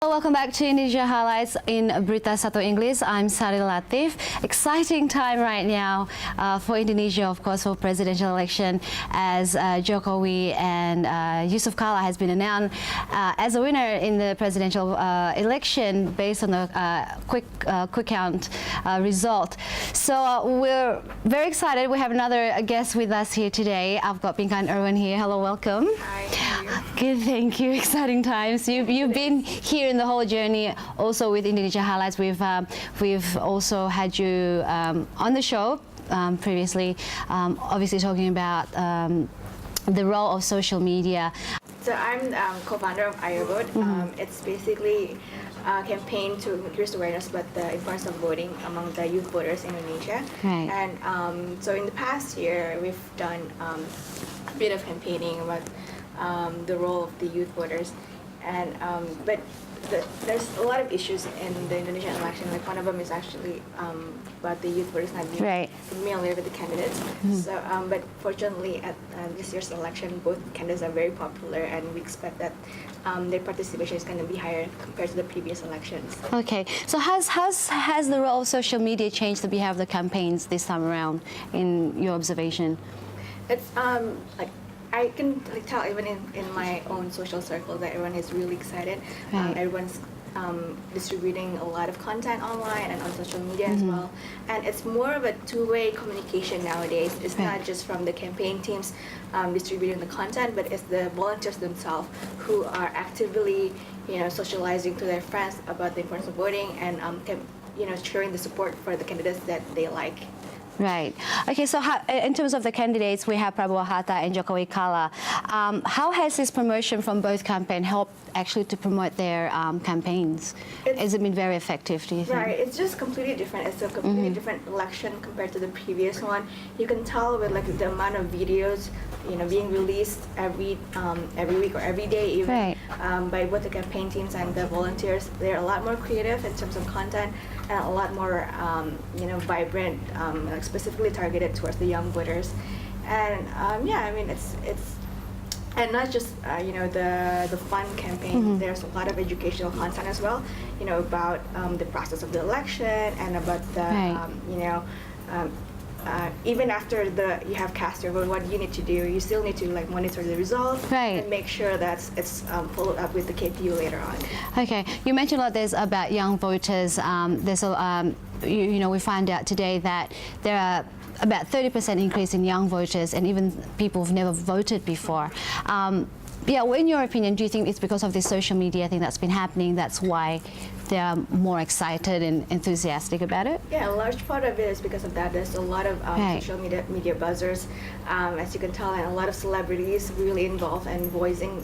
Welcome back to Indonesia Highlights in Berita Satu English. I'm Sari Latif. Exciting time right now for Indonesia, of course, for presidential election, as Jokowi and Yusuf Kala has been announced as a winner in the presidential election based on the quick count result. So we're very excited. We have another guest with us here today. I've got Pingkan Irwin here. Hello, welcome. Hi, how are you? Good, thank you. Exciting times. You've been here in the whole journey, also with Indonesia Highlights. We've also had you on the show previously, obviously talking about the role of social media. So I'm co-founder of AYO Vote. It's basically a campaign to increase awareness about the importance of voting among the youth voters in Indonesia. Right. And so in the past year, we've done a bit of campaigning about the role of the youth voters, and but there's a lot of issues in the Indonesian election. Like one of them is actually about the youth voters not being familiar with the candidates. So, but fortunately, at this year's election, both candidates are very popular, and we expect that their participation is going to be higher compared to the previous elections. Okay, so has the role of social media changed the behavior of the campaigns this time around, in your observation? It's like, I can tell even in my own social circle that everyone is really excited. Right. Everyone's distributing a lot of content online and on social media as well. And it's more of a two-way communication nowadays. It's not just from the campaign teams distributing the content, but it's the volunteers themselves who are actively, socializing to their friends about the importance of voting and, showing the support for the candidates that they like. Right. Okay, so in terms of the candidates, we have Prabowo Hatta and Jokowi Kala. How has this promotion from both campaigns helped actually to promote their campaigns? Has it been very effective, do you think? Right, it's just completely different. It's a completely different election compared to the previous one. You can tell with the amount of videos being released every week or every day even by both the campaign teams and the volunteers. They're a lot more creative in terms of content and a lot more vibrant, specifically targeted towards the young voters. And it's and not just the fun campaign. There's a lot of educational content as well, about the process of the election and about the even after you have cast your vote, what do you need to do? You still need to monitor the results and make sure that it's followed up with the KPU later on. Okay, you mentioned a lot about young voters. There's a, we find out today that there are about 30% increase in young voters and even people who've never voted before. Yeah, well, in your opinion, do you think it's because of this social media thing that's been happening, that's why they're more excited and enthusiastic about it? Yeah, a large part of it is because of that. There's a lot of social media buzzers, as you can tell, and a lot of celebrities really involved and voicing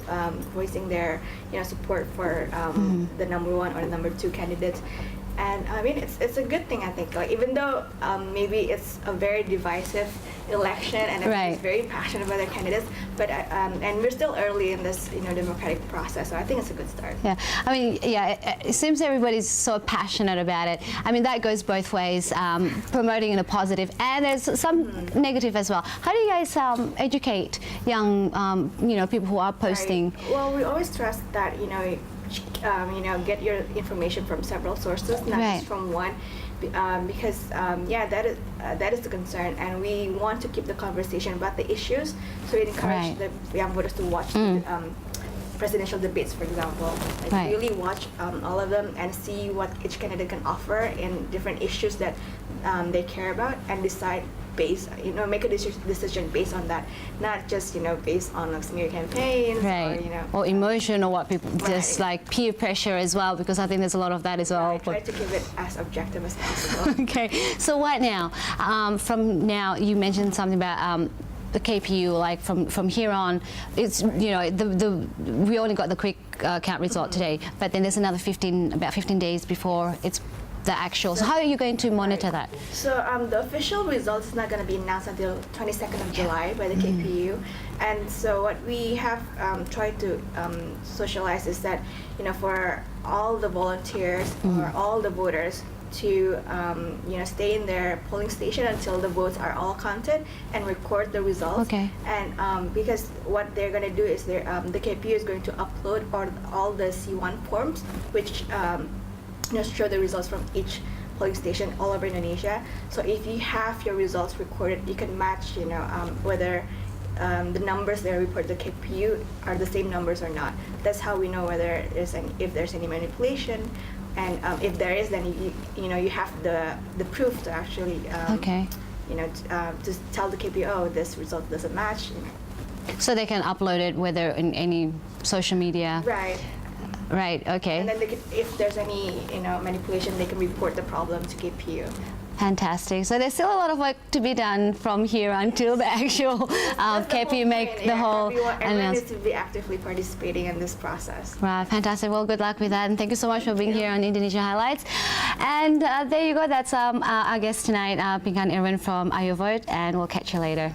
their support for the number one or the number two candidates. And I mean, it's a good thing, I think. Even though maybe it's a very divisive election and everyone's very passionate about their candidates, but and we're still early in this democratic process, so I think it's a good start. Yeah, I mean, yeah, it seems everybody's so passionate about it. I mean, that goes both ways, promoting in a positive, and there's some negative as well. How do you guys educate young, people who are posting? Well, we always stress that get your information from several sources, not just from one, because that is the concern, and we want to keep the conversation about the issues. So we encourage the young voters to watch the presidential debates, for example. Really watch all of them and see what each candidate can offer in different issues that they care about, and decide make a decision based on that, not just based on smear campaigns or emotion, or what people just like peer pressure as well, because I think there's a lot of that as well. Try to keep it as objective as possible. Okay, so what now? From now, you mentioned something about the KPU, like from here on, it's we only got the quick count result today, but then there's another about 15 days before it's the actual. So how are you going to monitor that? So the official result is not going to be announced until 22nd of July by the KPU. And so what we have tried to socialize is that, for all the volunteers or all the voters to stay in their polling station until the votes are all counted and record the results. Okay. And because what they're going to do is the KPU is going to upload all the C1 forms, which show the results from each polling station all over Indonesia. So if you have your results recorded, you can match, whether the numbers that report the KPU are the same numbers or not. That's how we know whether if there's any manipulation, and if there is, then you have the proof to actually to tell the KPU, oh, this result doesn't match. So they can upload it whether in any social media. Right. Right. Okay. And then if there's any manipulation, they can report the problem to KPU. Fantastic. So there's still a lot of work to be done from here until the actual KPU make the whole everyone needs to be actively participating in this process. Right, fantastic. Well, good luck with that, and thank you so much for being here on Indonesia Highlights. And there you go. That's our guest tonight, Pingkan Irwin from AYO Vote, and we'll catch you later.